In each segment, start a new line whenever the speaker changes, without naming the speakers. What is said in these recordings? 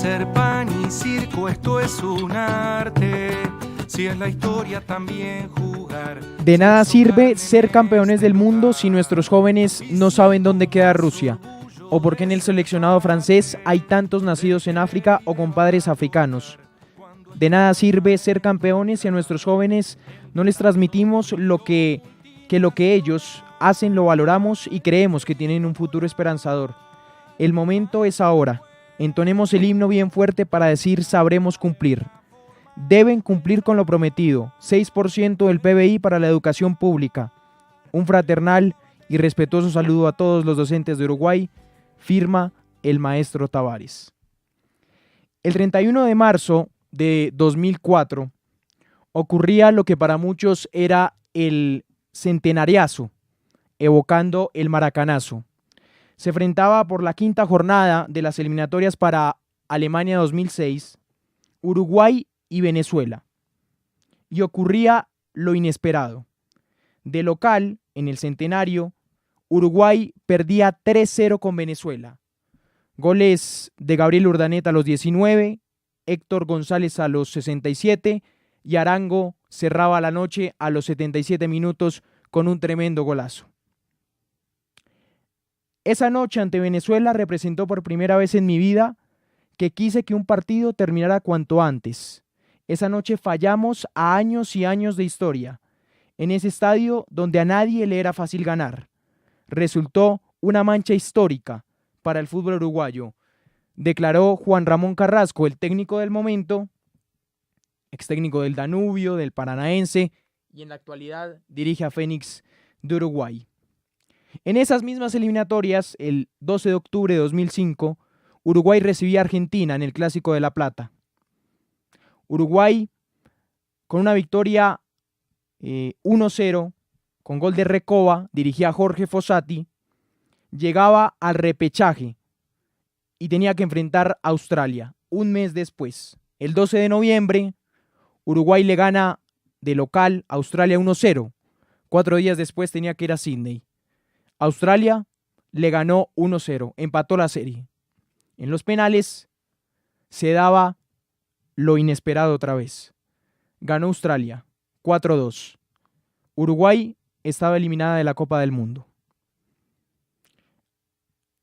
ser pan y circo, esto es un arte. Si es la historia también jugar.
De nada sirve ser campeones del mundo si nuestros jóvenes no saben dónde queda Rusia, o porque en el seleccionado francés hay tantos nacidos en África o con padres africanos. De nada sirve ser campeones si a nuestros jóvenes no les transmitimos lo que ellos hacen, lo valoramos y creemos que tienen un futuro esperanzador. El momento es ahora. Entonemos el himno bien fuerte para decir sabremos cumplir. Deben cumplir con lo prometido, 6% del PBI para la educación pública. Un fraternal y respetuoso saludo a todos los docentes de Uruguay, firma el maestro Tavares. El 31 de marzo de 2004 ocurría lo que para muchos era el centenariazo, evocando el maracanazo. Se enfrentaba por la quinta jornada de las eliminatorias para Alemania 2006, Uruguay y Venezuela. Y ocurría lo inesperado. De local, en el centenario, Uruguay perdía 3-0 con Venezuela. Goles de Gabriel Urdaneta a los 19, Héctor González a los 67 y Arango cerraba la noche a los 77 minutos con un tremendo golazo. Esa noche ante Venezuela representó por primera vez en mi vida que quise que un partido terminara cuanto antes. Esa noche fallamos a años y años de historia, en ese estadio donde a nadie le era fácil ganar. Resultó una mancha histórica para el fútbol uruguayo, declaró Juan Ramón Carrasco, el técnico del momento, ex técnico del Danubio, del Paranaense, y en la actualidad dirige a Fénix de Uruguay. En esas mismas eliminatorias, el 12 de octubre de 2005, Uruguay recibía a Argentina en el Clásico de La Plata. Uruguay, con una victoria 1-0, con gol de Recoba, dirigía a Jorge Fossati, llegaba al repechaje y tenía que enfrentar a Australia un mes después. El 12 de noviembre, Uruguay le gana de local a Australia 1-0. 4 días después tenía que ir a Sydney. Australia le ganó 1-0, empató la serie. En los penales se daba lo inesperado otra vez. Ganó Australia 4-2. Uruguay estaba eliminada de la Copa del Mundo.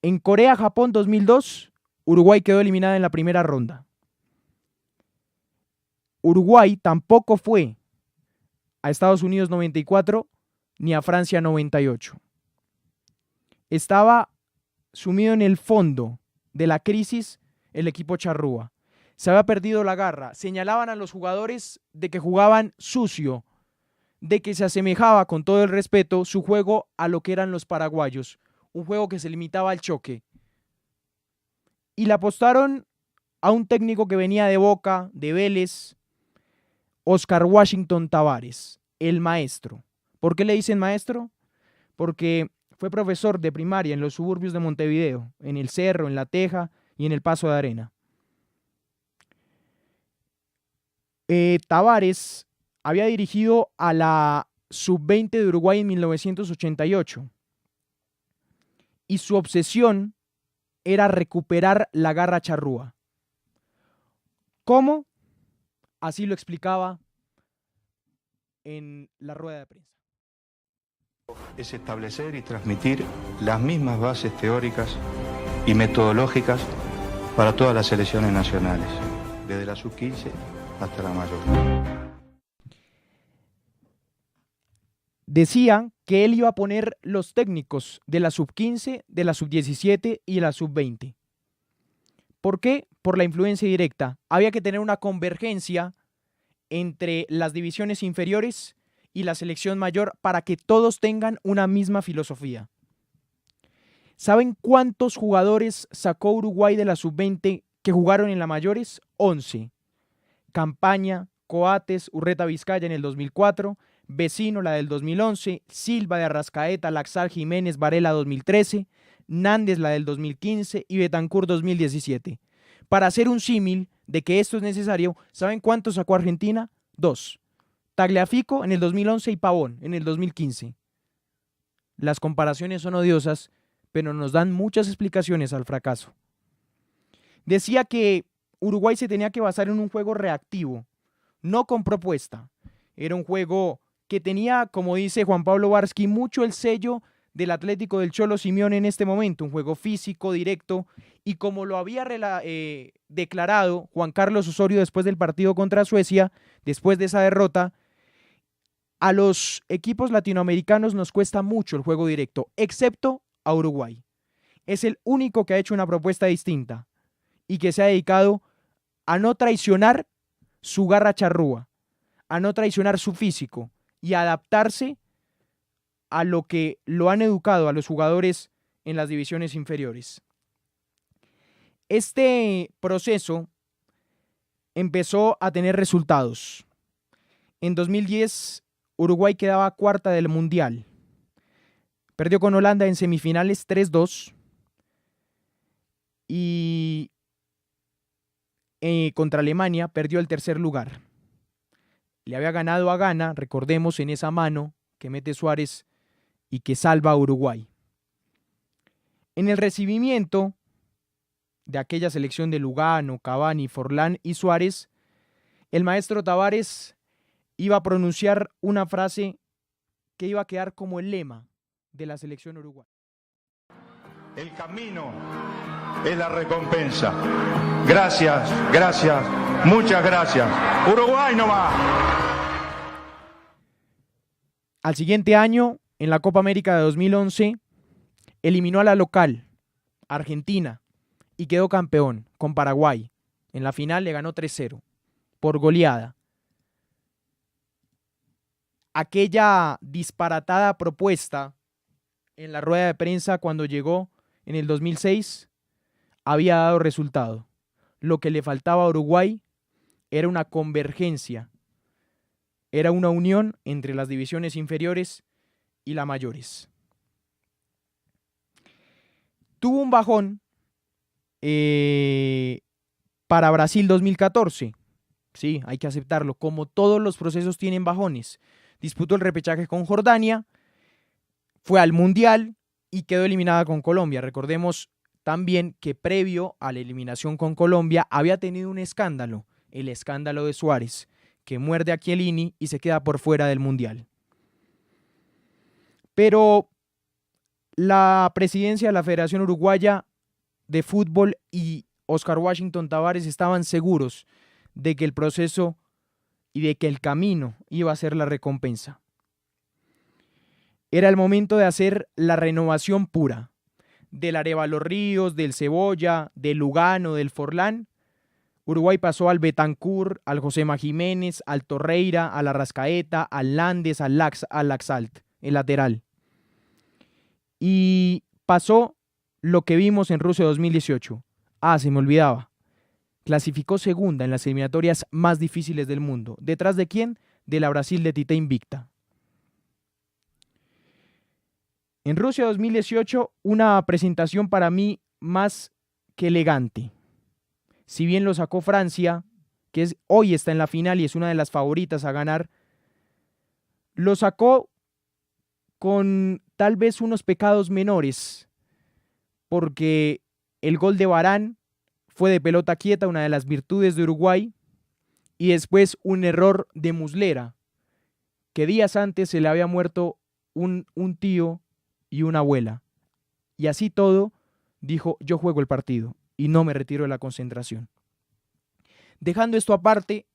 En Corea-Japón 2002, Uruguay quedó eliminada en la primera ronda. Uruguay tampoco fue a Estados Unidos 94 ni a Francia 98. Estaba sumido en el fondo de la crisis el equipo charrúa. Se había perdido la garra. Señalaban a los jugadores de que jugaban sucio, de que se asemejaba, con todo el respeto, su juego a lo que eran los paraguayos. Un juego que se limitaba al choque. Y le apostaron a un técnico que venía de Boca, de Vélez, Oscar Washington Tavares, el maestro. ¿Por qué le dicen maestro? Porque fue profesor de primaria en los suburbios de Montevideo, en el Cerro, en La Teja y en el Paso de Arena. Tavares había dirigido a la sub-20 de Uruguay en 1988 y su obsesión era recuperar la garra charrúa. ¿Cómo? Así lo explicaba en la rueda de prensa.
Es establecer y transmitir las mismas bases teóricas y metodológicas para todas las selecciones nacionales, desde la sub-15 hasta la mayor.
Decía que él iba a poner los técnicos de la sub-15, de la sub-17 y de la sub-20. ¿Por qué? Por la influencia directa. Había que tener una convergencia entre las divisiones inferiores y la selección mayor para que todos tengan una misma filosofía. ¿Saben cuántos jugadores sacó Uruguay de la sub-20 que jugaron en la mayores? 11. Campaña, Coates, Urreta Vizcaya en el 2004, Vecino la del 2011, Silva de Arrascaeta, Laxal Jiménez, Varela 2013, Nández la del 2015 y Betancur 2017. Para hacer un símil de que esto es necesario, ¿saben cuántos sacó Argentina? 2. Tagliafico en el 2011 y Pavón en el 2015. Las comparaciones son odiosas, pero nos dan muchas explicaciones al fracaso. Decía que Uruguay se tenía que basar en un juego reactivo, no con propuesta. Era un juego que tenía, como dice Juan Pablo Varsky, mucho el sello del Atlético del Cholo Simeone en este momento, un juego físico, directo, y como lo había declarado Juan Carlos Osorio después del partido contra Suecia, después de esa derrota, a los equipos latinoamericanos nos cuesta mucho el juego directo, excepto a Uruguay. Es el único que ha hecho una propuesta distinta y que se ha dedicado a no traicionar su garra charrúa, a no traicionar su físico y a adaptarse a lo que lo han educado a los jugadores en las divisiones inferiores. Este proceso empezó a tener resultados. En 2010, Uruguay quedaba cuarta del Mundial. Perdió con Holanda en semifinales 3-2 y contra Alemania perdió el tercer lugar. Le había ganado a Ghana, recordemos, en esa mano que mete Suárez y que salva a Uruguay. En el recibimiento de aquella selección de Lugano, Cavani, Forlán y Suárez, el maestro Tavares iba a pronunciar una frase que iba a quedar como el lema de la selección uruguaya.
El camino es la recompensa. Gracias, gracias, muchas gracias. Uruguay no va.
Al siguiente año, en la Copa América de 2011, eliminó a la local, Argentina, y quedó campeón con Paraguay. En la final le ganó 3-0, por goleada. Aquella disparatada propuesta en la rueda de prensa cuando llegó en el 2006 había dado resultado. Lo que le faltaba a Uruguay era una convergencia, era una unión entre las divisiones inferiores y las mayores. Tuvo un bajón para Brasil 2014. Sí, hay que aceptarlo. Como todos los procesos tienen bajones. Disputó el repechaje con Jordania, fue al Mundial y quedó eliminada con Colombia. Recordemos también que previo a la eliminación con Colombia había tenido un escándalo, el escándalo de Suárez, que muerde a Chiellini y se queda por fuera del Mundial. Pero la presidencia de la Federación Uruguaya de Fútbol y Oscar Washington Tavares estaban seguros de que el proceso y de que el camino iba a ser la recompensa. Era el momento de hacer la renovación pura del Arévalo Ríos, del Cebolla, del Lugano, del Forlán. Uruguay pasó al Betancur, al Josema Jiménez, al Torreira, al Arrascaeta, al Landes, al Laxalt, el lateral. Y pasó lo que vimos en Rusia 2018. Se me olvidaba. Clasificó segunda en las eliminatorias más difíciles del mundo. ¿Detrás de quién? De la Brasil de Tite invicta. En Rusia 2018, una presentación para mí más que elegante. Si bien lo sacó Francia, que hoy está en la final y es una de las favoritas a ganar, lo sacó con tal vez unos pecados menores, porque el gol de Varane fue de pelota quieta, una de las virtudes de Uruguay, y después un error de Muslera, que días antes se le había muerto un tío y una abuela. Y así todo, dijo, yo juego el partido y no me retiro de la concentración. Dejando esto aparte,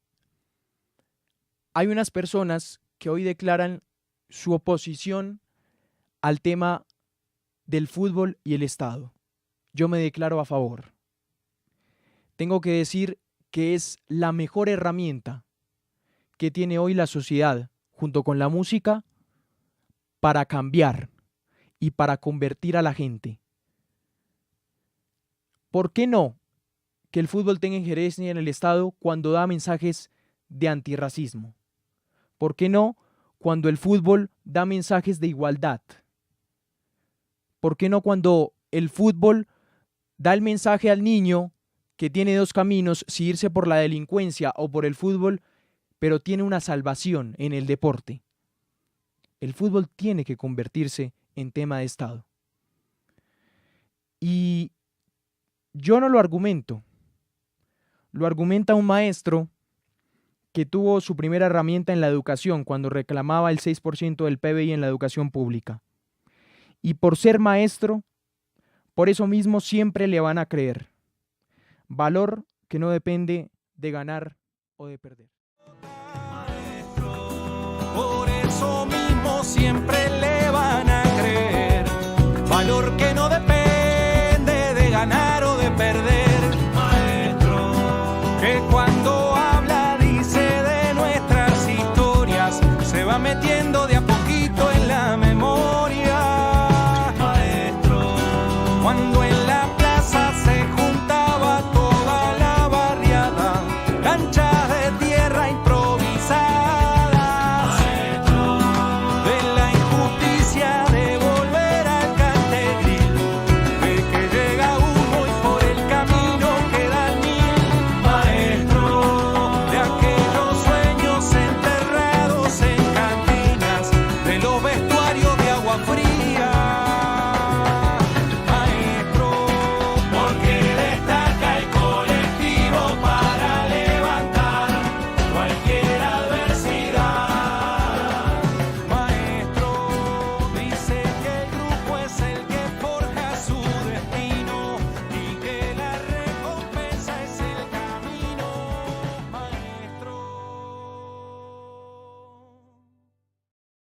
hay unas personas que hoy declaran su oposición al tema del fútbol y el Estado. Yo me declaro a favor. Tengo que decir que es la mejor herramienta que tiene hoy la sociedad, junto con la música, para cambiar y para convertir a la gente. ¿Por qué no que el fútbol tenga injerencia en el Estado cuando da mensajes de antirracismo? ¿Por qué no cuando el fútbol da mensajes de igualdad? ¿Por qué no cuando el fútbol da el mensaje al niño que tiene dos caminos, si irse por la delincuencia o por el fútbol, pero tiene una salvación en el deporte? El fútbol tiene que convertirse en tema de Estado. Y yo no lo argumento. Lo argumenta un maestro que tuvo su primera herramienta en la educación cuando reclamaba el 6% del PBI en la educación pública. Y por ser maestro, por eso mismo siempre le van a creer. Valor que no depende de ganar o de perder.
Por eso mismo siempre le van a creer. Valor que no depende de ganar o de perder.